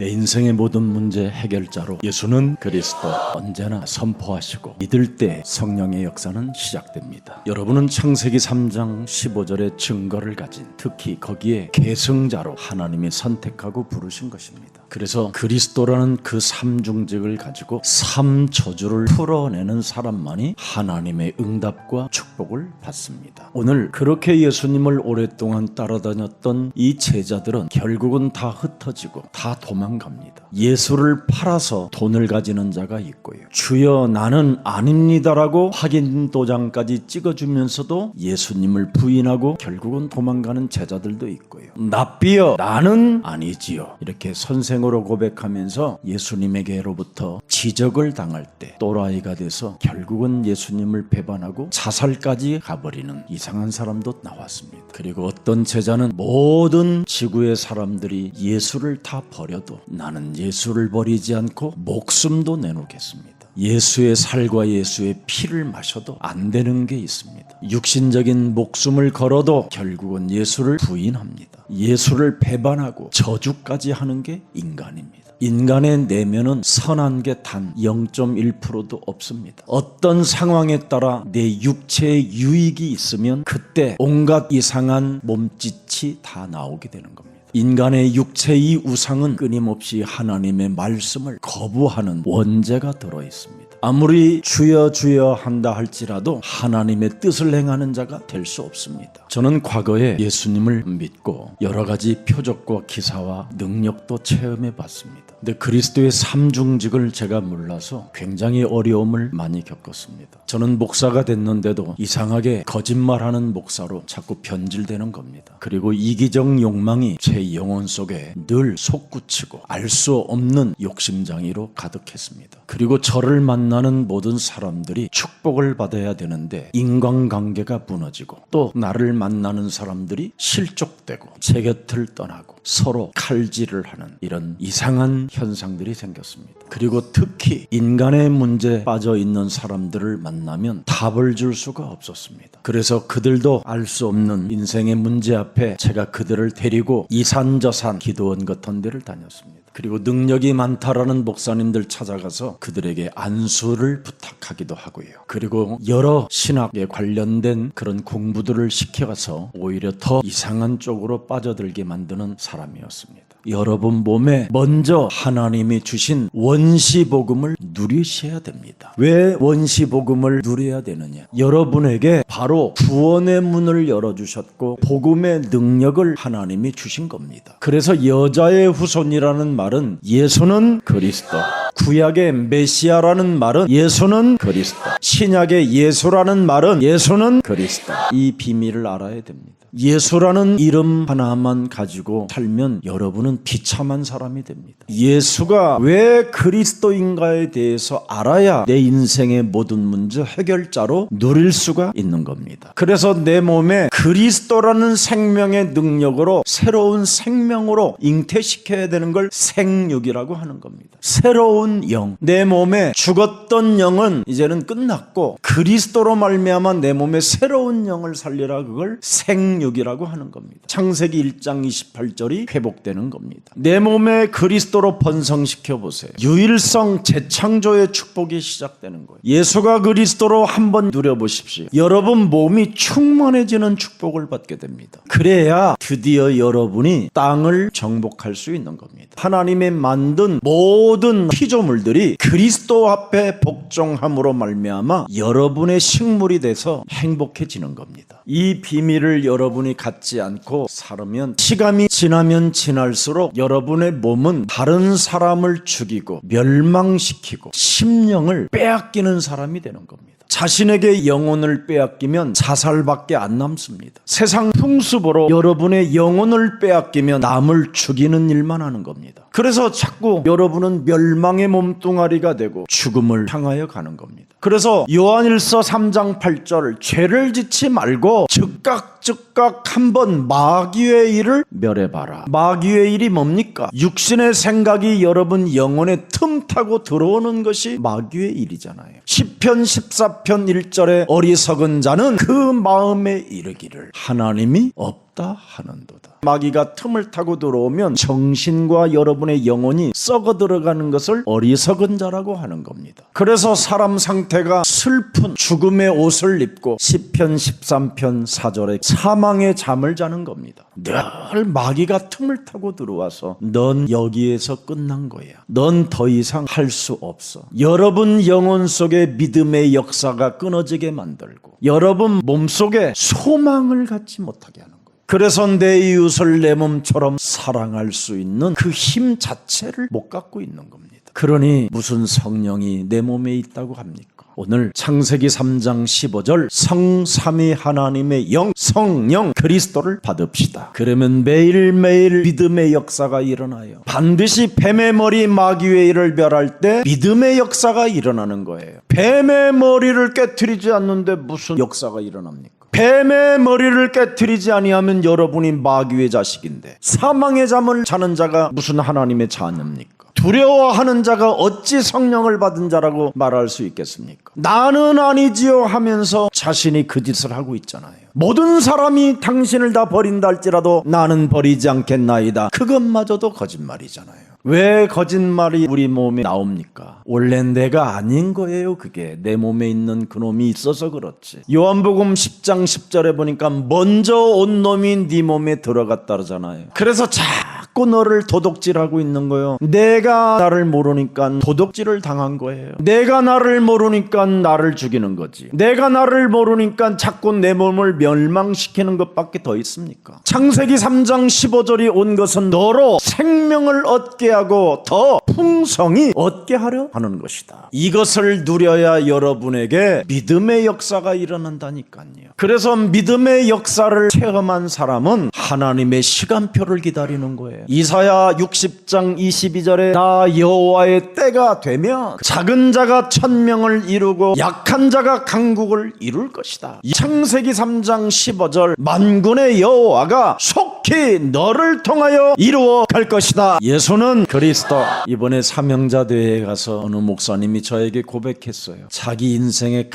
내 인생의 모든 문제 해결자로 예수는 그리스도 언제나 선포하시고 믿을 때 성령의 역사는 시작됩니다. 여러분은 창세기 3장 15절의 증거를 가진, 특히 거기에 계승자로 하나님이 선택하고 부르신 것입니다. 그래서 그리스도라는 그 삼중직을 가지고 삼저주를 풀어내는 사람만이 하나님의 응답과 축복을 받습니다. 오늘 그렇게 예수님을 오랫동안 따라다녔던 이 제자들은 결국은 다 흩어지고 다 도망갑니다. 예수를 팔아서 돈을 가지는 자가 있고요, 주여 나는 아닙니다라고 확인 도장까지 찍어주면서도 예수님을 부인하고 결국은 도망가는 제자들도 있고요, 납비여 나는 아니지요 이렇게 선생으로 고백하면서 예수님에게로부터 지적을 당할 때 또라이가 돼서 결국은 예수님을 배반하고 자살까지 가버리는 이상한 사람도 나왔습니다. 그리고 어떤 제자는 모든 지구의 사람들이 예수를 다 버려도 나는 예수를 버리지 않고 목숨도 내놓겠습니다. 예수의 살과 예수의 피를 마셔도 안 되는 게 있습니다. 육신적인 목숨을 걸어도 결국은 예수를 부인합니다. 예수를 배반하고 저주까지 하는 게 인간입니다. 인간의 내면은 선한 게 단 0.1%도 없습니다. 어떤 상황에 따라 내 육체에 유익이 있으면 그때 온갖 이상한 몸짓이 다 나오게 되는 겁니다. 인간의 육체의 우상은 끊임없이 하나님의 말씀을 거부하는 원죄가 들어있습니다. 아무리 주여 주여 한다 할지라도 하나님의 뜻을 행하는 자가 될 수 없습니다. 저는 과거에 예수님을 믿고 여러 가지 표적과 기사와 능력도 체험해 봤습니다. 근데 그리스도의 삼중직을 제가 몰라서 굉장히 어려움을 많이 겪었습니다. 저는 목사가 됐는데도 이상하게 거짓말하는 목사로 자꾸 변질되는 겁니다. 그리고 이기적 욕망이 제 영혼 속에 늘 솟구치고 알 수 없는 욕심장애로 가득했습니다. 그리고 저를 만나는 모든 사람들이 축복을 받아야 되는데 인간관계가 무너지고 또 나를 만나는 사람들이 실족되고 제 곁을 떠나고 서로 칼질을 하는 이런 이상한 현상들이 생겼습니다. 그리고 특히 인간의 문제에 빠져 있는 사람들을 만나면 답을 줄 수가 없었습니다. 그래서 그들도 알 수 없는 인생의 문제 앞에 제가 그들을 데리고 이산저산 기도원 같은 데를 다녔습니다. 그리고 능력이 많다라는 목사님들 찾아가서 그들에게 안수를 부탁하기도 하고요. 그리고 여러 신학에 관련된 그런 공부들을 시켜가서 오히려 더 이상한 쪽으로 빠져들게 만드는 사람이었습니다. 여러분 몸에 먼저 하나님이 주신 원시복음을 누리셔야 됩니다. 왜 원시복음을 누려야 되느냐? 여러분에게 바로 구원의 문을 열어주셨고 복음의 능력을 하나님이 주신 겁니다. 그래서 여자의 후손이라는 말은 예수는 그리스도, 구약의 메시아라는 말은 예수는 그리스도, 신약의 예수라는 말은 예수는 그리스도. 이 비밀을 알아야 됩니다. 예수라는 이름 하나만 가지고 살면 여러분은 비참한 사람이 됩니다. 예수가 왜 그리스도인가에 대해서 알아야 내 인생의 모든 문제 해결자로 누릴 수가 있는 겁니다. 그래서 내 몸에 그리스도라는 생명의 능력으로 새로운 생명으로 잉태시켜야 되는 걸 생육이라고 하는 겁니다. 새로운 영, 내 몸에 죽었던 영은 이제는 끝났고 그리스도로 말미암아 내 몸에 새로운 영을 살리라, 그걸 생육이라고 하는 겁니다. 창세기 1장 28절이 회복되는 겁니다. 내 몸에 그리스도로 번성시켜 보세요. 유일성 재창조의 축복이 시작되는 거예요. 예수가 그리스도로 한번 누려보십시오. 여러분 몸이 충만해지는 축복을 받게 됩니다. 그래야 드디어 여러분이 땅을 정복할 수 있는 겁니다. 하나님의 만든 모든 피조물들이 그리스도 앞에 복종함으로 말미암아 여러분의 식물이 돼서 행복해지는 겁니다. 이 비밀을 여러분이 갖지 않고 살면 시간이 지나면 지날수록 여러분의 몸은 다른 사람을 죽이고 멸망시키고 심령을 빼앗기는 사람이 되는 겁니다. 자신에게 영혼을 빼앗기면 자살밖에 안 남습니다. 세상 풍습으로 여러분의 영혼을 빼앗기면 남을 죽이는 일만 하는 겁니다. 그래서 자꾸 여러분은 멸망의 몸뚱아리가 되고 죽음을 향하여 가는 겁니다. 그래서 요한일서 3장 8절 죄를 짓지 말고 즉각 한번 마귀의 일을 멸해봐라. 마귀의 일이 뭡니까? 육신의 생각이 여러분 영혼에 틈타고 들어오는 것이 마귀의 일이잖아요. 시편 14편 1절에 어리석은 자는 그 마음에 이르기를 하나님이 없다 없다 하는도다. 마귀가 틈을 타고 들어오면 정신과 여러분의 영혼이 썩어 들어가는 것을 어리석은 자라고 하는 겁니다. 그래서 사람 상태가 슬픈 죽음의 옷을 입고 시편 13편 4절에 사망의 잠을 자는 겁니다. 늘 마귀가 틈을 타고 들어와서 넌 여기에서 끝난 거야. 넌 더 이상 할 수 없어. 여러분 영혼 속에 믿음의 역사가 끊어지게 만들고 여러분 몸속에 소망을 갖지 못하게 하는 거예요. 그래서 내 이웃을 내 몸처럼 사랑할 수 있는 그 힘 자체를 못 갖고 있는 겁니다. 그러니 무슨 성령이 내 몸에 있다고 합니까? 오늘 창세기 3장 15절 성삼위 하나님의 영 성령 그리스도를 받읍시다. 그러면 매일매일 믿음의 역사가 일어나요. 반드시 뱀의 머리 마귀의 일을 멸할 때 믿음의 역사가 일어나는 거예요. 뱀의 머리를 깨트리지 않는데 무슨 역사가 일어납니까? 뱀의 머리를 깨트리지 아니하면 여러분이 마귀의 자식인데 사망의 잠을 자는 자가 무슨 하나님의 자녀입니까? 두려워하는 자가 어찌 성령을 받은 자라고 말할 수 있겠습니까? 나는 아니지요 하면서 자신이 그 짓을 하고 있잖아요. 모든 사람이 당신을 다 버린다 할지라도 나는 버리지 않겠나이다. 그것마저도 거짓말이잖아요. 왜 거짓말이 우리 몸에 나옵니까? 원래 내가 아닌 거예요. 그게 내 몸에 있는 그놈이 있어서 그렇지. 요한복음 10장 10절에 보니까 먼저 온 놈이 네 몸에 들어갔다 그러잖아요. 그래서 자꾸 너를 도둑질하고 있는 거예요. 내가 나를 모르니까 도둑질을 당한 거예요. 내가 나를 모르니까 나를 죽이는 거지. 내가 나를 모르니까 자꾸 내 몸을 멸망시키는 것밖에 더 있습니까? 창세기 3장 15절이 온 것은 너로 생명을 얻게 하고 더 풍성히 얻게 하려 하는 것이다. 이것을 누려야 여러분에게 믿음의 역사가 일어난다니까요. 그래서 믿음의 역사를 체험한 사람은 하나님의 시간표를 기다리는 거예요. 이사야 60장 22절에 나 여호와의 때가 되면 작은 자가 천명을 이루고 약한 자가 강국을 이룰 것이다. 창세기 3장 15절 만군의 여호와가 속히 너를 통하여 이루어 갈 것이다. 예수는 그리스도. 이번에 사명자대회에 가서 어느 목사님이 저에게 고백했어요. 자기 인생의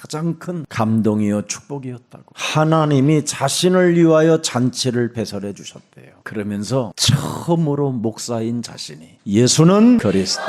가장 큰 감동이요 축복이었다고. 하나님이 자신을 위하여 잔치를 배설해 주셨대요. 그러면서 처음으로 목사인 자신이 예수는 그리스도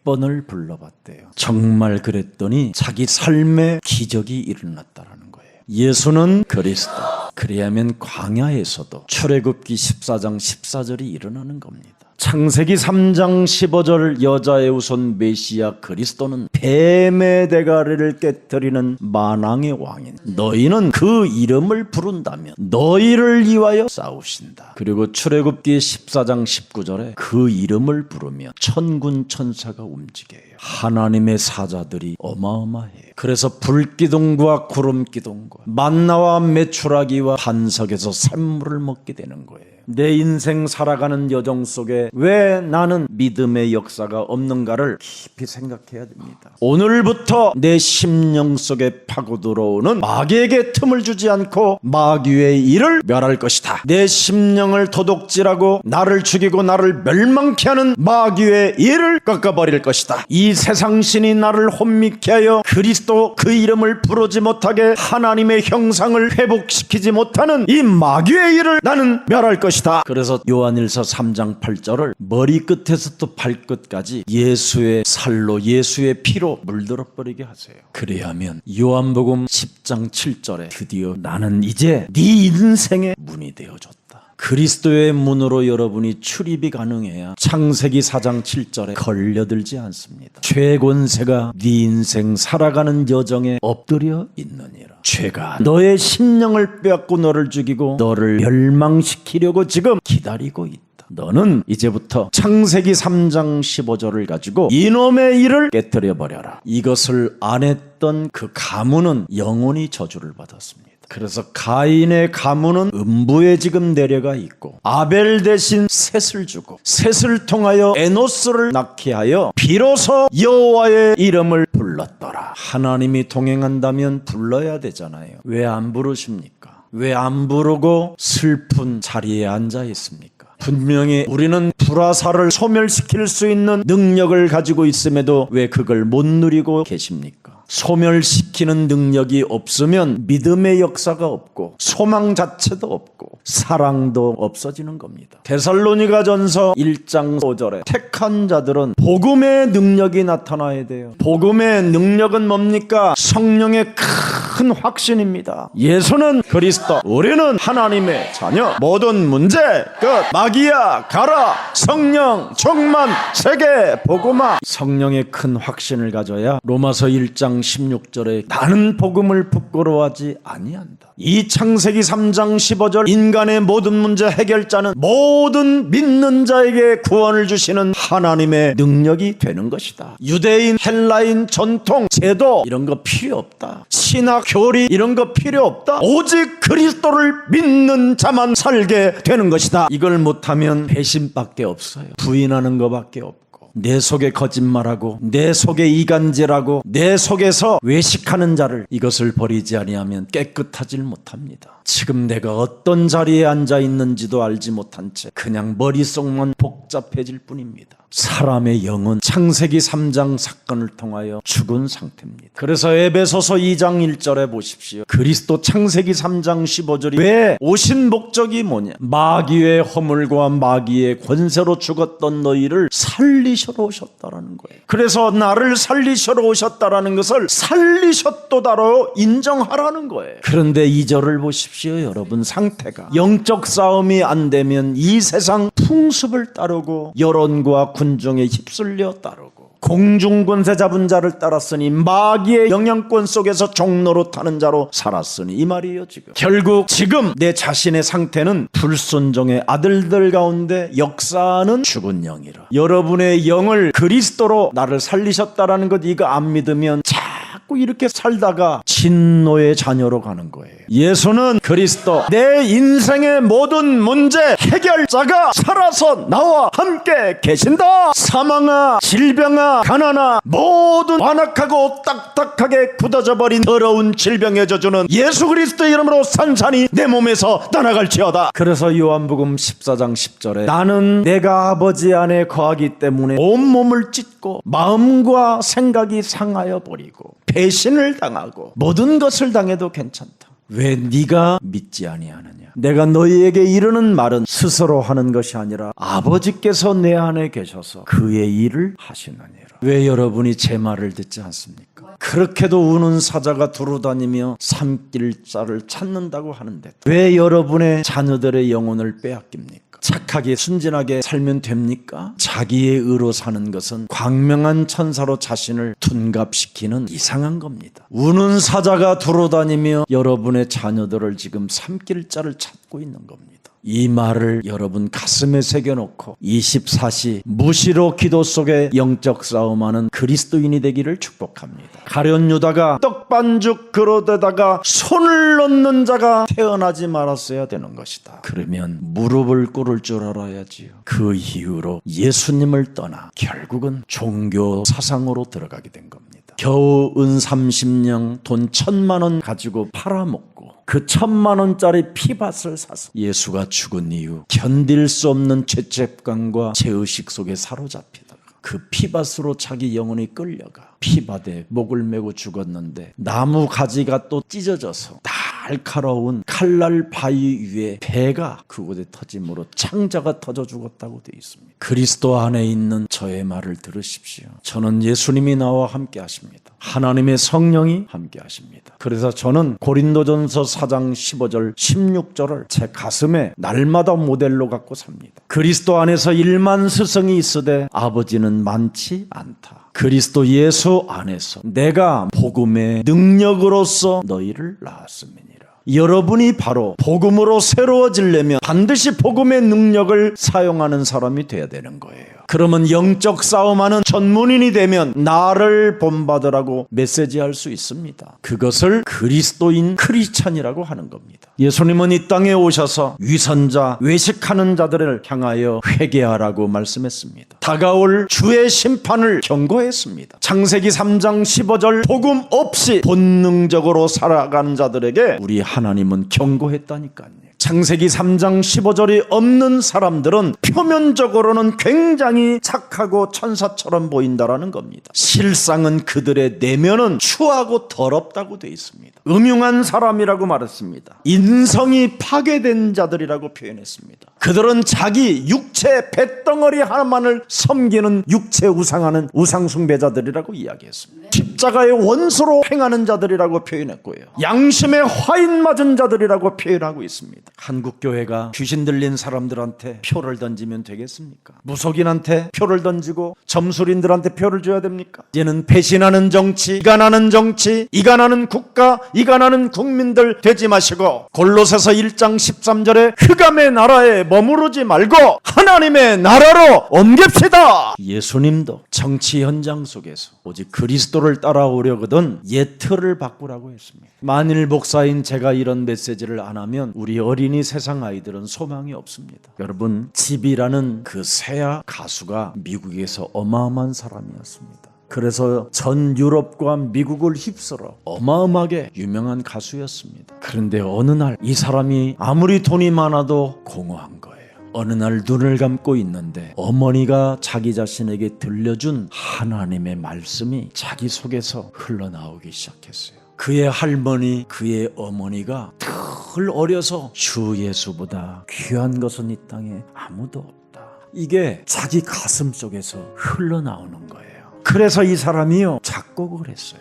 100번을 불러봤대요. 정말 그랬더니 자기 삶에 기적이 일어났다라는 거예요. 예수는 그리스도. 그래야면 광야에서도 출애굽기 14장 14절이 일어나는 겁니다. 창세기 3장 15절 여자의 후손 메시아 그리스도는 뱀의 대가리를 깨뜨리는 만왕의 왕인 너희는 그 이름을 부른다면 너희를 위하여 싸우신다. 그리고 출애굽기 14장 19절에 그 이름을 부르면 천군 천사가 움직여요. 하나님의 사자들이 어마어마해요. 그래서 불기둥과 구름기둥과 만나와 메추라기와 반석에서 샘물을 먹게 되는 거예요. 내 인생 살아가는 여정 속에 왜 나는 믿음의 역사가 없는가를 깊이 생각해야 됩니다. 오늘부터 내 심령 속에 파고 들어오는 마귀에게 틈을 주지 않고 마귀의 일을 멸할 것이다. 내 심령을 도둑질하고 나를 죽이고 나를 멸망케 하는 마귀의 일을 꺾어버릴 것이다. 이 세상 신이 나를 혼미케 하여 그리스도 그 이름을 부르지 못하게 하나님의 형상을 회복시키지 못하는 이 마귀의 일을 나는 멸할 것이다. 그래서 요한일서 3장 8절을 머리끝에서 발끝까지 예수의 살로 예수의 피로 물들어 버리게 하세요. 그래야면 요한복음 10장 7절에 드디어 나는 이제 네 인생의 문이 되어줬다. 그리스도의 문으로 여러분이 출입이 가능해야 창세기 4장 7절에 걸려들지 않습니다. 죄 권세가 네 인생 살아가는 여정에 엎드려 있느니라. 죄가 너의 심령을 빼앗고 너를 죽이고 너를 멸망시키려고 지금 기다리고 있다. 너는 이제부터 창세기 3장 15절을 가지고 이놈의 일을 깨뜨려 버려라. 이것을 안 했던 그 가문은 영원히 저주를 받았습니다. 그래서 가인의 가문은 음부에 지금 내려가 있고 아벨 대신 셋을 주고 셋을 통하여 에노스를 낳게 하여 비로소 여호와의 이름을 불렀더라. 하나님이 동행한다면 불러야 되잖아요. 왜 안 부르십니까? 왜 안 부르고 슬픈 자리에 앉아 있습니까? 분명히 우리는 불화살을 소멸시킬 수 있는 능력을 가지고 있음에도 왜 그걸 못 누리고 계십니까? 소멸시키는 능력이 없으면 믿음의 역사가 없고 소망 자체도 없고 사랑도 없어지는 겁니다. 데살로니가전서 1장 5절에 택한 자들은 복음의 능력이 나타나야 돼요. 복음의 능력은 뭡니까? 성령의 큰 확신입니다. 예수는 그리스도, 우리는 하나님의 자녀. 모든 문제 끝. 마귀야 가라. 성령 충만 세계 복음화. 성령의 큰 확신을 가져야 로마서 1장 16절에 나는 복음을 부끄러워하지 아니한다. 이 창세기 3장 15절 인간의 모든 문제 해결자는 모든 믿는 자에게 구원을 주시는 하나님의 능력이 되는 것이다. 유대인, 헬라인, 전통, 제도 이런 거 필요 없다. 신학, 교리 이런 거 필요 없다. 오직 그리스도를 믿는 자만 살게 되는 것이다. 이걸 못하면 배신밖에 없어요. 부인하는 것밖에 없고 내 속에 거짓말하고 내 속에 이간질하고 내 속에서 외식하는 자를 이것을 버리지 아니하면 깨끗하질 못합니다. 지금 내가 어떤 자리에 앉아 있는지도 알지 못한 채 그냥 머릿속만 복잡해질 뿐입니다. 사람의 영은 창세기 3장 사건을 통하여 죽은 상태입니다. 그래서 에베소서 2장 1절에 보십시오. 그리스도 창세기 3장 15절이 왜 오신 목적이 뭐냐? 마귀의 허물과 마귀의 권세로 죽었던 너희를 살리셔러 오셨다라는 거예요. 그래서 나를 살리셔러 오셨다라는 것을 살리셨도다로 인정하라는 거예요. 그런데 2절을 보십시오. 여러분 상태가 영적 싸움이 안 되면 이 세상 풍습을 따르고 여론과 군중에 휩쓸려 따르고 공중권세 잡은 자를 따랐으니 마귀의 영향권 속에서 종로로 타는 자로 살았으니 이 말이에요. 결국 지금 내 자신의 상태는 불순종의 아들들 가운데 역사는 죽은 영이라. 여러분의 영을 그리스도로 나를 살리셨다라는 것 이거 안 믿으면 자꾸 이렇게 살다가 진노의 자녀로 가는 거예요. 예수는 그리스도, 내 인생의 모든 문제 해결자가 살아서 나와 함께 계신다. 사망아, 질병아, 가난아 모든 완악하고 딱딱하게 굳어져 버린 더러운 질병의 저주는 예수 그리스도의 이름으로 산산이 내 몸에서 떠나갈지어다. 그래서 요한복음 14장 10절에 나는 내가 아버지 안에 거하기 때문에 온몸을 찢고 마음과 생각이 상하여 버리고 배신을 당하고 모든 것을 당해도 괜찮다. 왜 네가 믿지 아니하느냐? 내가 너희에게 이르는 말은 스스로 하는 것이 아니라 아버지께서 내 안에 계셔서 그의 일을 하시느니라. 왜 여러분이 제 말을 듣지 않습니까? 그렇게도 우는 사자가 두루다니며 삼킬 자를 찾는다고 하는데 왜 여러분의 자녀들의 영혼을 빼앗깁니까? 착하게 순진하게 살면 됩니까? 자기의 의로 사는 것은 광명한 천사로 자신을 둔갑시키는 이상한 겁니다. 우는 사자가 두루다니며 여러분의 자녀들을 지금 삼킬 자를 찾고 있는 겁니다. 이 말을 여러분 가슴에 새겨놓고 24시 무시로 기도 속에 영적 싸움하는 그리스도인이 되기를 축복합니다. 가룟 유다가 떡반죽 그릇에다가 손을 넣는 자가 태어나지 말았어야 되는 것이다. 그러면 무릎을 꿇을 줄 알아야지요. 그 이후로 예수님을 떠나 결국은 종교 사상으로 들어가게 된 겁니다. 겨우 은 30냥 돈 1,000만 원 가지고 팔아먹고 그 1,000만 원짜리 피밭을 사서 예수가 죽은 이후 견딜 수 없는 죄책감과 죄의식 속에 사로잡히다가 그 피밭으로 자기 영혼이 끌려가 피밭에 목을 메고 죽었는데 나무 가지가 또 찢어져서 날카로운 칼날 바위 위에 배가 그곳에 터짐으로 창자가 터져 죽었다고 되어 있습니다. 그리스도 안에 있는 저의 말을 들으십시오. 저는 예수님이 나와 함께 하십니다. 하나님의 성령이 함께 하십니다. 그래서 저는 고린도전서 4장 15절 16절을 제 가슴에 날마다 모델로 갖고 삽니다. 그리스도 안에서 1만 스승이 있으되 아버지는 많지 않다. 그리스도 예수 안에서 내가 복음의 능력으로서 너희를 낳았음이니라. 여러분이 바로 복음으로 새로워지려면 반드시 복음의 능력을 사용하는 사람이 돼야 되는 거예요. 그러면 영적 싸움하는 전문인이 되면 나를 본받으라고 메시지할 수 있습니다. 그것을 그리스도인 크리스찬이라고 하는 겁니다. 예수님은 이 땅에 오셔서 위선자, 외식하는 자들을 향하여 회개하라고 말씀했습니다. 다가올 주의 심판을 경고했습니다. 창세기 3장 15절 복음 없이 본능적으로 살아가는 자들에게 우리 하나님은 경고했다니까요. 창세기 3장 15절이 없는 사람들은 표면적으로는 굉장히 착하고 천사처럼 보인다라는 겁니다. 실상은 그들의 내면은 추하고 더럽다고 되어 있습니다. 음흉한 사람이라고 말했습니다. 인성이 파괴된 자들이라고 표현했습니다. 그들은 자기 육체 뱃덩어리 하나만을 섬기는 육체 우상하는 우상숭배자들이라고 이야기했습니다. 십자가의 원수로 행하는 자들이라고 표현했고요. 양심에 화인 맞은 자들이라고 표현하고 있습니다. 한국 교회가 귀신 들린 사람들한테 표를 던지면 되겠습니까? 무속인한테 표를 던지고 점술인들한테 표를 줘야 됩니까? 이제는 배신하는 정치, 이간하는 정치, 이간하는 국가, 이간하는 국민들 되지 마시고 골로새서 1장 13절에 흑암의 나라에 머무르지 말고 하나님의 나라로 옮깁시다. 예수님도 정치 현장 속에서 오직 그리스도를 따라오려거든 옛 틀을 바꾸라고 했습니다. 만일 목사인 제가 이런 메시지를 안 하면 우리 어린이 세상 아이들은 소망이 없습니다. 여러분, 집이라는 그 세아 가수가 미국에서 어마어마한 사람이었습니다. 그래서 전 유럽과 미국을 휩쓸어 어마어마하게 유명한 가수였습니다. 그런데 어느 날 이 사람이 아무리 돈이 많아도 공허한 거예요. 어느 날 눈을 감고 있는데 어머니가 자기 자신에게 들려준 하나님의 말씀이 자기 속에서 흘러나오기 시작했어요. 그의 할머니, 그의 어머니가 덜 어려서 주 예수보다 귀한 것은 이 땅에 아무도 없다. 이게 자기 가슴 속에서 흘러나오는 거예요. 그래서 이 사람이요, 작곡을 했어요.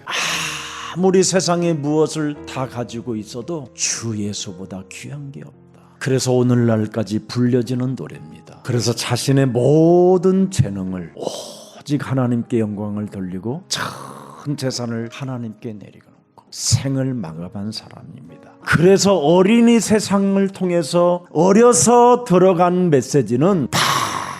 아무리 세상에 무엇을 다 가지고 있어도 주 예수보다 귀한 게 없다. 그래서 오늘날까지 불려지는 노래입니다. 그래서 자신의 모든 재능을 오직 하나님께 영광을 돌리고 전 재산을 하나님께 내리고 생을 마감한 사람입니다. 그래서 어린이 세상을 통해서 어려서 들어간 메시지는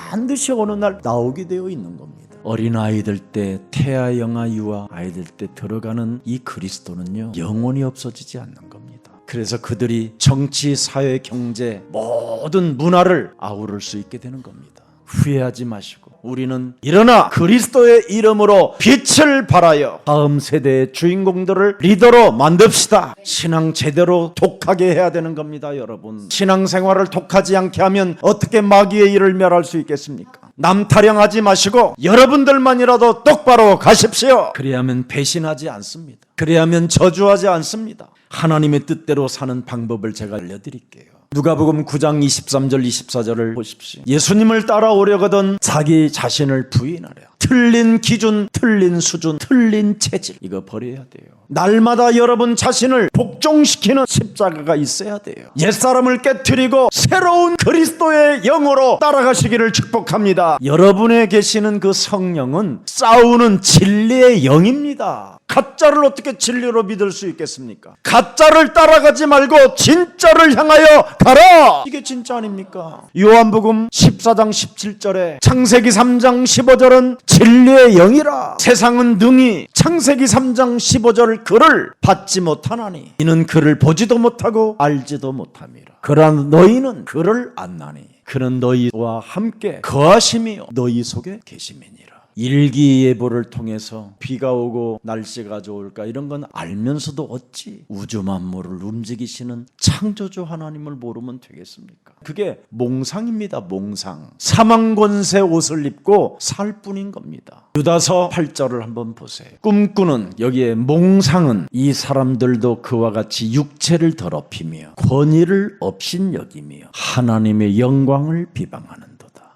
반드시 어느 날 나오게 되어 있는 겁니다. 어린아이들 때, 태아, 영아, 유아 아이들 때 들어가는 이 그리스도는요, 영원히 없어지지 않는 겁니다. 그래서 그들이 정치, 사회, 경제 모든 문화를 아우를 수 있게 되는 겁니다. 후회하지 마시고 우리는 일어나 그리스도의 이름으로 빛을 발하여 다음 세대의 주인공들을 리더로 만듭시다. 신앙 제대로 독하게 해야 되는 겁니다. 여러분, 신앙생활을 독하지 않게 하면 어떻게 마귀의 일을 멸할 수 있겠습니까? 남 타령하지 마시고 여러분들만이라도 똑바로 가십시오. 그래야만 배신하지 않습니다. 그래야만 저주하지 않습니다. 하나님의 뜻대로 사는 방법을 제가 알려드릴게요. 누가복음 9장 23절 24절을 보십시오. 예수님을 따라오려거든 자기 자신을 부인하려. 틀린 기준, 틀린 수준, 틀린 체질, 이거 버려야 돼요. 날마다 여러분 자신을 복종시키는 십자가가 있어야 돼요. 옛사람을 깨트리고 새로운 그리스도의 영으로 따라가시기를 축복합니다. 여러분에 계시는 그 성령은 싸우는 진리의 영입니다. 가짜를 어떻게 진리로 믿을 수 있겠습니까? 가짜를 따라가지 말고 진짜를 향하여 가라. 이게 진짜 아닙니까? 요한복음 14장 17절에 창세기 3장 15절은 진리의 영이라. 세상은 능히 창세기 3장 15절 그를 받지 못하나니 이는 그를 보지도 못하고 알지도 못함이라. 그러나 너희는 그를 안나니 그는 너희와 함께 거하심이요 너희 속에 계심이니라. 일기예보를 통해서 비가 오고 날씨가 좋을까 이런 건 알면서도 어찌 우주 만물을 움직이시는 창조주 하나님을 모르면 되겠습니까? 그게 몽상입니다. 몽상. 사망권세 옷을 입고 살 뿐인 겁니다. 유다서 8절을 한번 보세요. 꿈꾸는, 여기에 몽상은 이 사람들도 그와 같이 육체를 더럽히며 권위를 업신여기며 하나님의 영광을 비방하는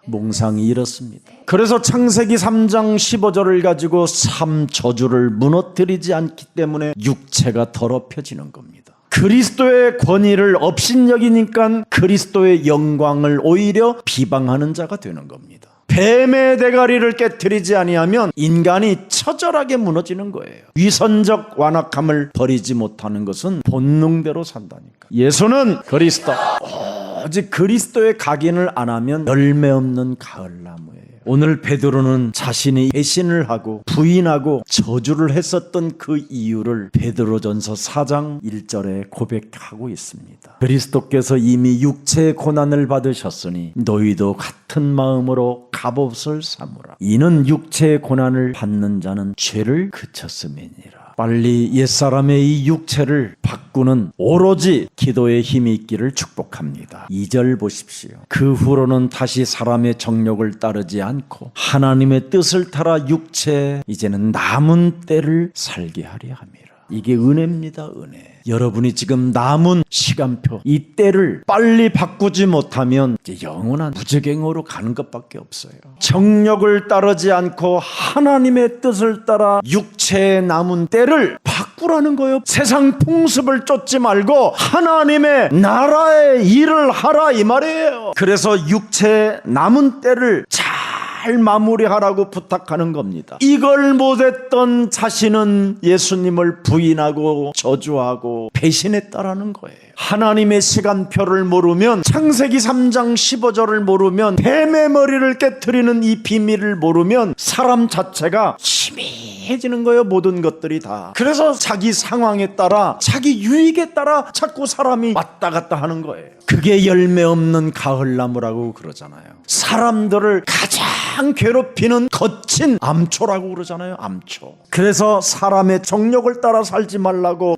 몽상이 이렇습니다. 그래서 창세기 3장 15절을 가지고 3저주를 무너뜨리지 않기 때문에 육체가 더럽혀지는 겁니다. 그리스도의 권위를 업신여기니까 그리스도의 영광을 오히려 비방하는 자가 되는 겁니다. 뱀의 대가리를 깨트리지 아니하면 인간이 처절하게 무너지는 거예요. 위선적 완악함을 버리지 못하는 것은 본능대로 산다니까. 예수는 그리스도. 오직 그리스도의 각인을 안 하면 열매 없는 가을나무예요. 오늘 베드로는 자신이 배신을 하고 부인하고 저주를 했었던 그 이유를 베드로전서 4장 1절에 고백하고 있습니다. 그리스도께서 이미 육체의 고난을 받으셨으니 너희도 같은 마음으로 갑옷을 삼으라. 이는 육체의 고난을 받는 자는 죄를 그쳤음이니라. 빨리 옛사람의 이 육체를 바꾸는 오로지 기도의 힘이 있기를 축복합니다. 2절 보십시오. 그 후로는 다시 사람의 정욕을 따르지 않고 하나님의 뜻을 따라 육체 이제는 남은 때를 살게 하려 함이라. 이게 은혜입니다. 은혜. 여러분이 지금 남은 시간표 이 때를 빨리 바꾸지 못하면 이제 영원한 무저갱으로 가는 것밖에 없어요. 정욕을 따르지 않고 하나님의 뜻을 따라 육체의 남은 때를 바꾸라는 거예요. 세상 풍습을 쫓지 말고 하나님의 나라의 일을 하라 이 말이에요. 그래서 육체의 남은 때를 잘 마무리하라고 부탁하는 겁니다. 이걸 못했던 자신은 예수님을 부인하고 저주하고 배신했다라는 거예요. 하나님의 시간표를 모르면, 창세기 3장 15절을 모르면, 뱀의 머리를 깨트리는 이 비밀을 모르면 사람 자체가 희미해지는 거예요. 모든 것들이 다. 그래서 자기 상황에 따라, 자기 유익에 따라 자꾸 사람이 왔다 갔다 하는 거예요. 그게 열매 없는 가을나무라고 그러잖아요. 사람들을 가장 괴롭히는 거친 암초라고 그러잖아요. 암초. 그래서 사람의 정욕을 따라 살지 말라고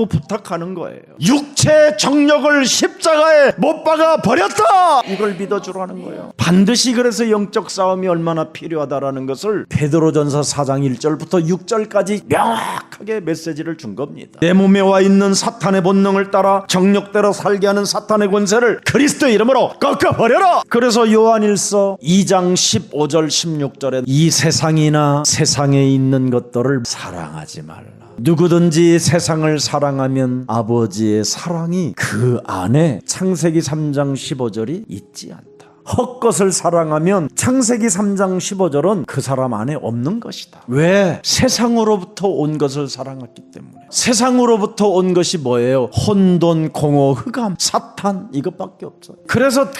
부탁하는 거예요. 육체의 정욕을 십자가에 못 박아 버렸다, 이걸 믿어주라는 거예요. 반드시 그래서 영적 싸움이 얼마나 필요하다라는 것을 베드로전서 4장 1절부터 6절까지 명확하게 메시지를 준 겁니다. 내 몸에 와 있는 사탄의 본능을 따라 정욕대로 살게 하는 사탄의 권세를 그리스도의 이름으로 꺾어버려라. 그래서 요한일서 2장 15절 16절에 이 세상이나 세상에 있는 것들을 사랑하지 말라. 누구든지 세상을 사랑하면 아버지의 사랑이 그 안에, 창세기 3장 15절이 있지 않다. 헛것을 사랑하면 창세기 3장 15절은 그 사람 안에 없는 것이다. 왜? 세상으로부터 온 것을 사랑했기 때문에. 세상으로부터 온 것이 뭐예요? 혼돈, 공허, 흑암, 사탄, 이것밖에 없어요. 그래서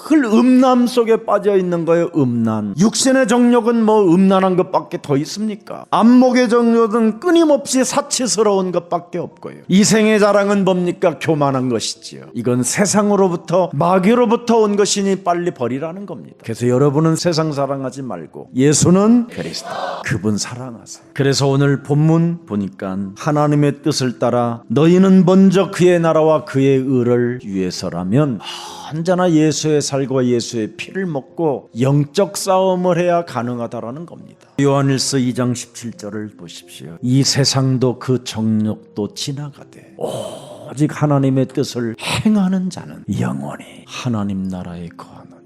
늘 음란 속에 빠져 있는 거예요. 음란. 육신의 정욕은 뭐 음란한 것밖에 더 있습니까? 안목의 정욕은 끊임없이 사치스러운 것밖에 없고요. 이생의 자랑은 뭡니까? 교만한 것이지요. 이건 세상으로부터, 마귀로부터 온 것이니 빨리 버리라는 겁니다. 그래서 여러분은 세상 사랑하지 말고 예수는 그리스도, 그분 사랑하세요. 그래서 오늘 본문 보니까 하나님의 뜻을 따라 너희는 먼저 그의 나라와 그의 의를 위해서라면 언제나 예수의 살과 예수의 피를 먹고 영적 싸움을 해야 가능하다라는 겁니다. 요한일서 2장 17절을 보십시오. 이 세상도 그 정욕도 지나가되 오직 하나님의 뜻을 행하는 자는 영원히 하나님 나라에 거하느니라.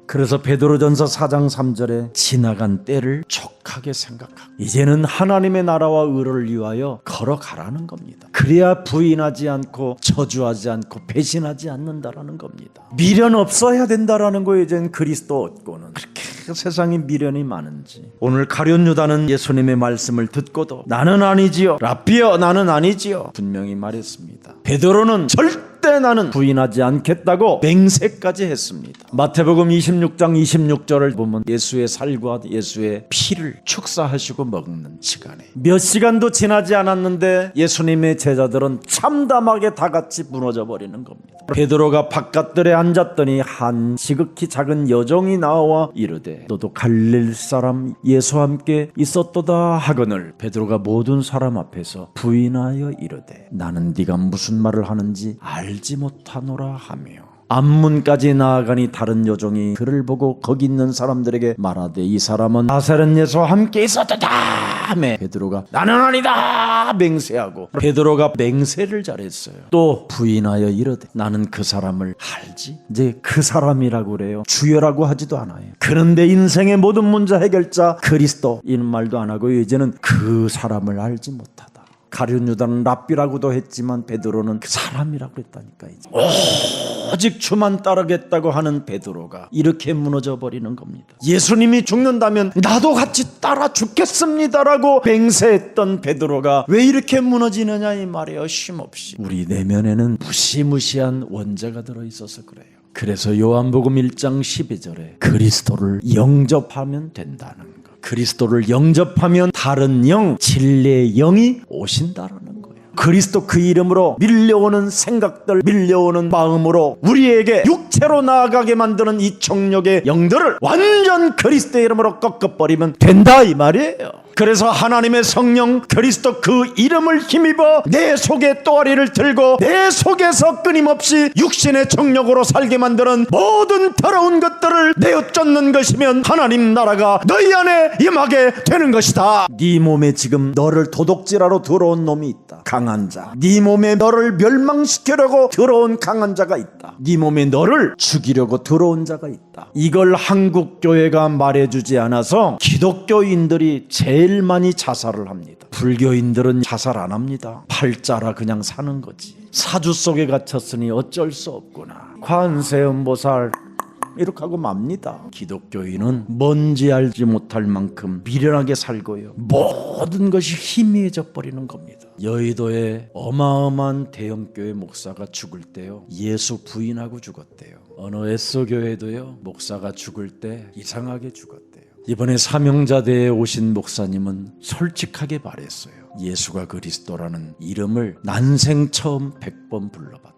그래서 베드로전서 4장 3절에 지나간 때를 족하게 생각하고 이제는 하나님의 나라와 의를 위하여 걸어가라는 겁니다. 그래야 부인하지 않고 저주하지 않고 배신하지 않는다라는 겁니다. 미련 없어야 된다라는 거예요. 이제는 그리스도 얻고는. 그렇게 세상에 미련이 많은지. 오늘 가룟 유다는 예수님의 말씀을 듣고도 나는 아니지요, 랍비여 나는 아니지요, 분명히 말했습니다. 베드로는 절대 나는 부인하지 않겠다고 맹세까지 했습니다. 마태복음 26장 26절을 보면 예수의 살과 예수의 피를 축사하시고 먹는 시간에 몇 시간도 지나지 않았는데 예수님의 제자들은 참담하게 다 같이 무너져 버리는 겁니다. 베드로가 바깥들에 앉았더니 한 지극히 작은 여종이 나와 이르되 너도 갈릴 사람 예수와 함께 있었도다 하거늘 베드로가 모든 사람 앞에서 부인하여 이르되 나는 네가 무슨 말을 하는지 알지 못하노라 하며 앞문까지 나아가니 다른 여종이 그를 보고 거기 있는 사람들에게 말하되 이 사람은 나사렛 예수와 함께 있었다 하매 베드로가 나는 아니다 맹세하고 베드로가 맹세를 잘했어요. 또 부인하여 이르되 나는 그 사람을 알지. 이제 그 사람이라고 그래요. 주여라고 하지도 않아요. 그런데 인생의 모든 문제 해결자 그리스도 이런 말도 안 하고 이제는 그 사람을 알지 못하다. 가룟 유다는 랍비라고도 했지만 베드로는 그 사람이라고 그랬다니까. 이제 오직 주만 따르겠다고 하는 베드로가 이렇게 무너져 버리는 겁니다. 예수님이 죽는다면 나도 같이 따라 죽겠습니다라고 맹세했던 베드로가 왜 이렇게 무너지느냐 이 말이에요. 쉼없이. 우리 내면에는 무시무시한 원죄가 들어있어서 그래요. 그래서 요한복음 1장 12절에 그리스도를 영접하면 된다는 거. 그리스도를 영접하면 다른 영, 진리의 영이 오신다라는 거예요. 그리스도 그 이름으로 밀려오는 생각들, 밀려오는 마음으로 우리에게 육체 육체로 나아가게 만드는 이 정욕의 영들을 완전 그리스도의 이름으로 꺾어버리면 된다 이 말이에요. 그래서 하나님의 성령 그리스도 그 이름을 힘입어 내 속에 또아리를 들고 내 속에서 끊임없이 육신의 정욕으로 살게 만드는 모든 더러운 것들을 내어 쫓는 것이면 하나님 나라가 너희 안에 임하게 되는 것이다. 네 몸에 지금 너를 도둑질하러 들어온 놈이 있다. 강한 자. 네 몸에 너를 멸망시키려고 들어온 강한 자가 있다. 네 몸에 너를 죽이려고 들어온 자가 있다. 이걸 한국 교회가 말해주지 않아서 기독교인들이 제일 많이 자살을 합니다. 불교인들은 자살 안 합니다. 팔자라 그냥 사는 거지. 사주 속에 갇혔으니 어쩔 수 없구나. 관세음보살 이렇게 하고 맙니다. 기독교인은 뭔지 알지 못할 만큼 미련하게 살고요. 모든 것이 희미해져 버리는 겁니다. 여의도에 어마어마한 대형교회 목사가 죽을 때요, 예수 부인하고 죽었대요. 어느 S교회도요, 목사가 죽을 때 이상하게 죽었대요. 이번에 사명자대에 오신 목사님은 솔직하게 말했어요. 예수가 그리스도라는 이름을 난생 처음 100번 불러봤다고.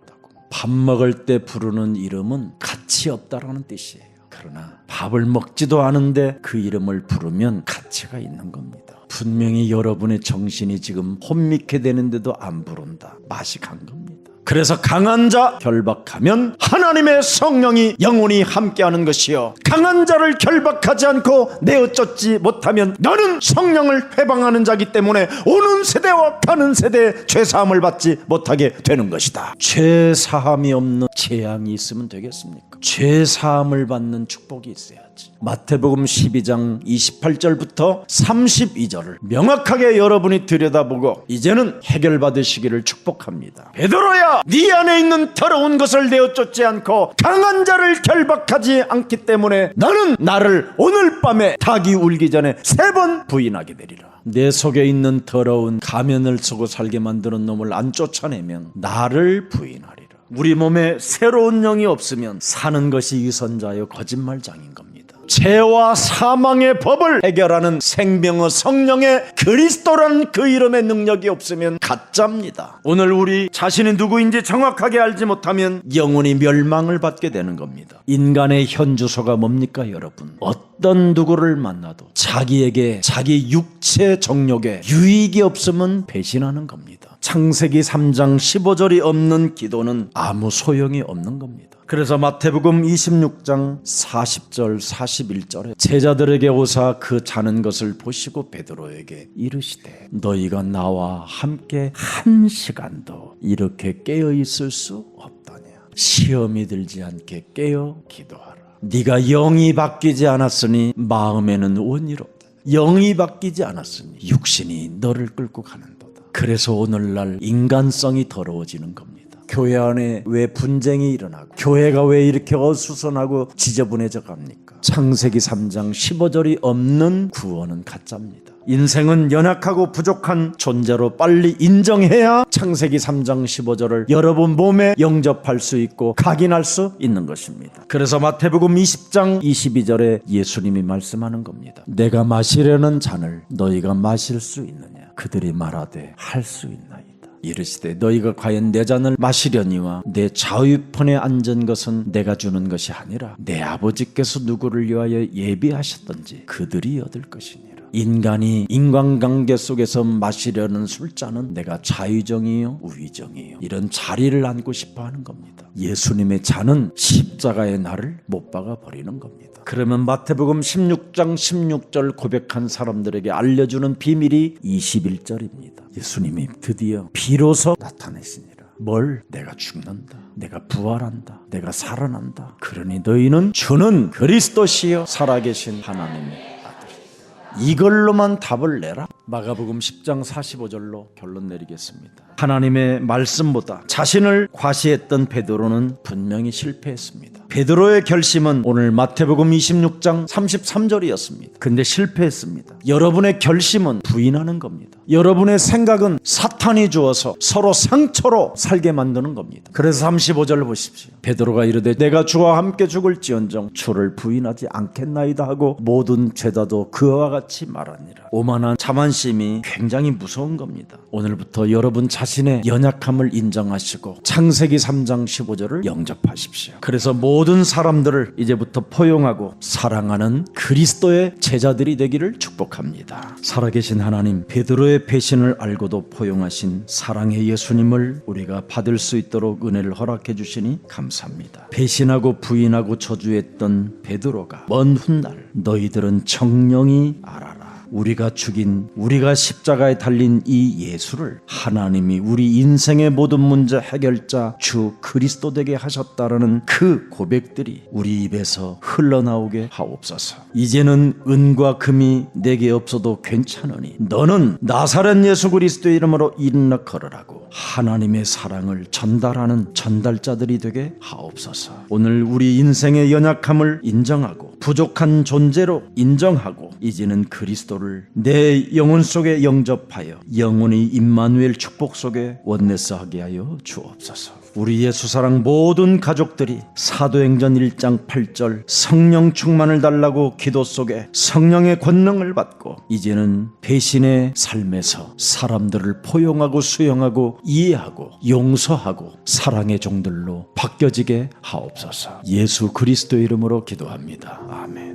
밥 먹을 때 부르는 이름은 가치 없다라는 뜻이에요. 그러나 밥을 먹지도 않은데 그 이름을 부르면 가치가 있는 겁니다. 분명히 여러분의 정신이 지금 혼미케 되는데도 안 부른다. 맛이 간 겁니다. 그래서 강한 자 결박하면 하나님의 성령이 영원히 함께하는 것이요, 강한 자를 결박하지 않고 내어 쫓지 못하면 너는 성령을 회방하는 자기 때문에 오는 세대와 가는 세대에 죄사함을 받지 못하게 되는 것이다. 죄사함이 없는 재앙이 있으면 되겠습니까? 죄사함을 받는 축복이 있어야지. 마태복음 12장 28절부터 32절을 명확하게 여러분이 들여다보고 이제는 해결받으시기를 축복합니다. 베드로야, 네 안에 있는 더러운 것을 내어 쫓지 않고 강한 자를 결박하지 않기 때문에 너는 나를 오늘 밤에 닭이 울기 전에 3번 부인하게 되리라. 내 속에 있는 더러운 가면을 쓰고 살게 만드는 놈을 안 쫓아내면 나를 부인하리라. 우리 몸에 새로운 영이 없으면 사는 것이 유선자여 거짓말장인 겁니다. 죄와 사망의 법을 해결하는 생명의 성령의 그리스도라는 그 이름의 능력이 없으면 가짜입니다. 오늘 우리 자신이 누구인지 정확하게 알지 못하면 영원히 멸망을 받게 되는 겁니다. 인간의 현주소가 뭡니까 여러분? 어떤 누구를 만나도 자기에게 자기 육체 정욕에 유익이 없으면 배신하는 겁니다. 창세기 3장 15절이 없는 기도는 아무 소용이 없는 겁니다. 그래서 마태복음 26장 40절 41절에 제자들에게 오사 그 자는 것을 보시고 베드로에게 이르시되 너희가 나와 함께 한 시간도 이렇게 깨어 있을 수 없다냐. 시험이 들지 않게 깨어 기도하라. 네가 영이 바뀌지 않았으니 마음에는 원일 없다. 영이 바뀌지 않았으니 육신이 너를 끌고 가는도다. 그래서 오늘날 인간성이 더러워지는 겁니다. 교회 안에 왜 분쟁이 일어나고 교회가 왜 이렇게 어수선하고 지저분해져 갑니까? 창세기 3장 15절이 없는 구원은 가짜입니다. 인생은 연약하고 부족한 존재로 빨리 인정해야 창세기 3장 15절을 여러분 몸에 영접할 수 있고 각인할 수 있는 것입니다. 그래서 마태복음 20장 22절에 예수님이 말씀하는 겁니다. 내가 마시려는 잔을 너희가 마실 수 있느냐? 그들이 말하되 할 수 있나이다. 이르시되 너희가 과연 내 잔을 마시려니와 내 좌우편에 앉은 것은 내가 주는 것이 아니라 내 아버지께서 누구를 위하여 예비하셨던지 그들이 얻을 것이니라. 인간이 인간관계 속에서 마시려는 술잔은 내가 좌의정이요 우의정이요 이런 자리를 안고 싶어 하는 겁니다. 예수님의 잔은 십자가의 나를 못 박아 버리는 겁니다. 그러면 마태복음 16장 16절 고백한 사람들에게 알려주는 비밀이 21절입니다. 예수님이 드디어 비로소 나타내시니라. 뭘? 내가 죽는다. 내가 부활한다. 내가 살아난다. 그러니 너희는 주는 그리스도시요 살아계신 하나님의 아들. 이걸로만 답을 내라. 마가복음 10장 45절로 결론 내리겠습니다. 하나님의 말씀보다 자신을 과시했던 베드로는 분명히 실패했습니다. 베드로의 결심은 오늘 마태복음 26장 33절이었습니다. 근데 실패했습니다. 여러분의 결심은 부인하는 겁니다. 여러분의 생각은 사탄이 주어서 서로 상처로 살게 만드는 겁니다. 그래서 35절을 보십시오. 베드로가 이르되 내가 주와 함께 죽을지언정 주를 부인하지 않겠나이다 하고 모든 죄다도 그와 같이 말하니라. 오만한 자만심 무관심이 굉장히 무서운 겁니다. 오늘부터 여러분 자신의 연약함을 인정하시고 창세기 3장 15절을 영접하십시오. 그래서 모든 사람들을 이제부터 포용하고 사랑하는 그리스도의 제자들이 되기를 축복합니다. 살아계신 하나님, 베드로의 배신을 알고도 포용하신 사랑의 예수님을 우리가 받을 수 있도록 은혜를 허락해 주시니 감사합니다. 배신하고 부인하고 저주했던 베드로가 먼 훗날 너희들은 정령이 알아라. 우리가 죽인, 우리가 십자가에 달린 이 예수를 하나님이 우리 인생의 모든 문제 해결자 주 그리스도 되게 하셨다라는 그 고백들이 우리 입에서 흘러나오게 하옵소서. 이제는 은과 금이 내게 없어도 괜찮으니 너는 나사렛 예수 그리스도의 이름으로 일어나 걸으라고 하나님의 사랑을 전달하는 전달자들이 되게 하옵소서. 오늘 우리 인생의 연약함을 인정하고 부족한 존재로 인정하고 이제는 그리스도를 내 영혼 속에 영접하여 영혼이 임마누엘 축복 속에 원네스하게 하여 주옵소서. 우리 예수사랑 모든 가족들이 사도행전 1장 8절 성령 충만을 달라고 기도 속에 성령의 권능을 받고 이제는 배신의 삶에서 사람들을 포용하고 수용하고 이해하고 용서하고 사랑의 종들로 바뀌어지게 하옵소서. 예수 그리스도의 이름으로 기도합니다. 아멘.